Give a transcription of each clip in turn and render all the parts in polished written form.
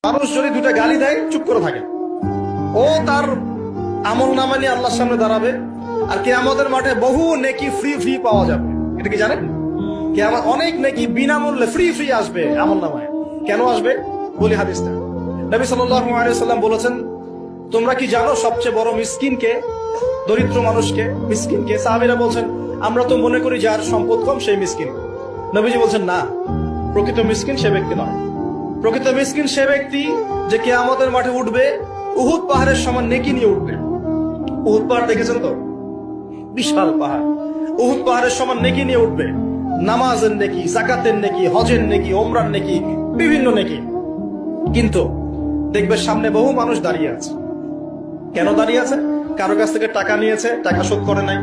মানুষ যদি দুটা গালি দেয় চুপ করে থাকে, ও তার আমল নামা নিয়ে আল্লাহর সামনে দাঁড়াবে আর কিয়ামতের মাঠে বহু নেকি ফ্রি ফ্রি পাওয়া যাবে। এটা কি জানেন? কিয়ামত অনেক নেকি বিনামূল্যে ফ্রি ফ্রি আসবে আমল নামায়। কেন আসবে বলি হাদিসটা। নবী সাল্লাল্লাহু আলাইহি ওয়াসাল্লাম বলেছেন, তোমরা কি জানো সবচেয়ে বড় মিসকিনকে? দরিদ্র মানুষকে, মিসকিনকে। সাহাবীরা বলছেন, আমরা তো মনে করি যার সম্পদ কম সেই মিসকিন। নবীজি বলছেন, না, প্রকৃত মিসকিন সে ব্যক্তি নয়। প্রকৃত মিসকিন সে ব্যক্তি যে কিয়ামতের মাঠে উঠবে উহুদ পাহাড়ের সমান নেকি নিয়ে উঠবে। উহুদ পাহাড় দেখেছেন তো? বিশাল পাহাড়। উহুদ পাহাড়ের সমান নেকি নিয়ে উঠবে। নামাজের নেকি, যাকাতের নেকি, হজের নেকি, ওমরার নেকি, বিভিন্ন নেকি। কিন্তু দেখবে সামনে বহু মানুষ দাঁড়িয়ে আছে। কেন দাঁড়িয়ে আছে? কারো কাছ থেকে টাকা নিয়েছে, টাকা শোধ করে নাই,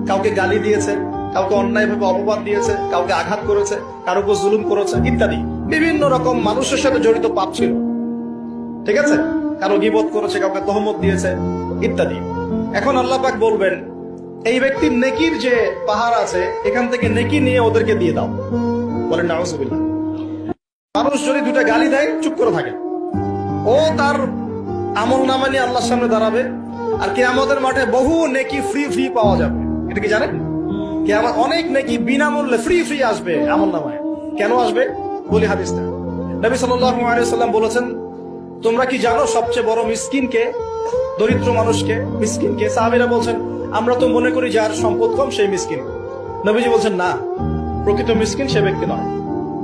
কাউকে গালি দিয়েছে, কাউকে অন্যায়ভাবে অপবাদ দিয়েছে, কাউকে আঘাত করেছে, কারো উপর জুলুম করেছে ইত্যাদি। বিভিন্ন রকম মানুষের সাথে জড়িত পাপ ছিল। ঠিক আছে? কারো গীবত করেছে, কাউকে তহমত দিয়েছে ইত্যাদি। এখন আল্লাহ পাক বলবেন, এই ব্যক্তির নেকির যে পাহাড় আছে এখান থেকে নেকি নিয়ে ওদেরকে দিয়ে দাও। বলেন নাউজুবিল্লাহ। মানুষ যদি দুটা গালি দেয় চুপ করে থাকে, ও তার আমল নামা নিয়ে আল্লাহর সামনে দাঁড়াবে আর কিয়ামতের মাঠে বহু নেকি ফ্রি ফ্রি পাওয়া যাবে। এটা কি জানেন? কিয়ামত অনেক নেকি বিনামূল্যে ফ্রি ফ্রি আসবে আমল নামায়। কেন আসবে বলি হাদিসটা। নবী সাল্লাল্লাহু আলাইহি ওয়াসাল্লাম বলেছেন, তোমরা কি জানো সবচেয়ে বড় মিসকিনকে? দরিদ্র মানুষকে, মিসকিনকে। সাহাবীরা বলছেন, আমরা তো মনে করি যার সম্পদ কম সেই মিসকিন। নবীজি বলছেন, না, প্রকৃত মিসকিন সে ব্যক্তি নয়।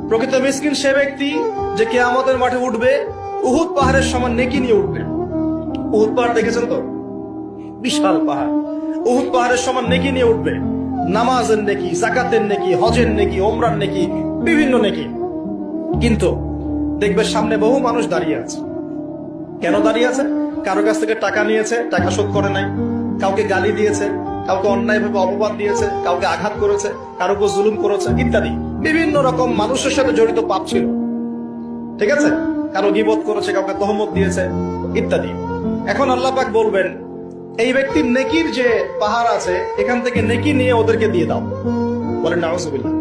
প্রকৃত মিসকিন সে ব্যক্তি যে কিয়ামতের মাঠে উঠবে উহুদ পাহাড়ের সমান নেকি নিয়ে উঠবে। উহুদ পাহাড় দেখেছেন তো? বিশাল পাহাড়। উহুদ পাহাড়ের সমান নেকি নিয়ে উঠবে। নামাজের নেকি, যাকাতের নেকি, হজের নেকি, ওমরার নেকি, বিভিন্ন নেকি। কিন্তু দেখবে সামনে বহু মানুষ দাঁড়িয়ে আছে। কেন দাঁড়িয়ে আছে? কারো কাছ থেকে টাকা নিয়েছে, টাকা শোধ করে নাই, কাউকে গালি দিয়েছে, কাউকে অন্যায়ভাবে অপবাদ দিয়েছে, কাউকে আঘাত করেছে, কারো উপর জুলুম করেছে ইত্যাদি। বিভিন্ন রকম মানুষের সাথে জড়িত পাপ ছিল। ঠিক আছে? কারো গীবত করেছে, কাউকে তহমত দিয়েছে ইত্যাদি। এখন আল্লাহ পাক বলবেন, এই ব্যক্তির নেকির যে পাহাড় আছে এখান থেকে নেকি নিয়ে ওদেরকে দিয়ে দাও। বলেন নাউজুবিল্লাহ।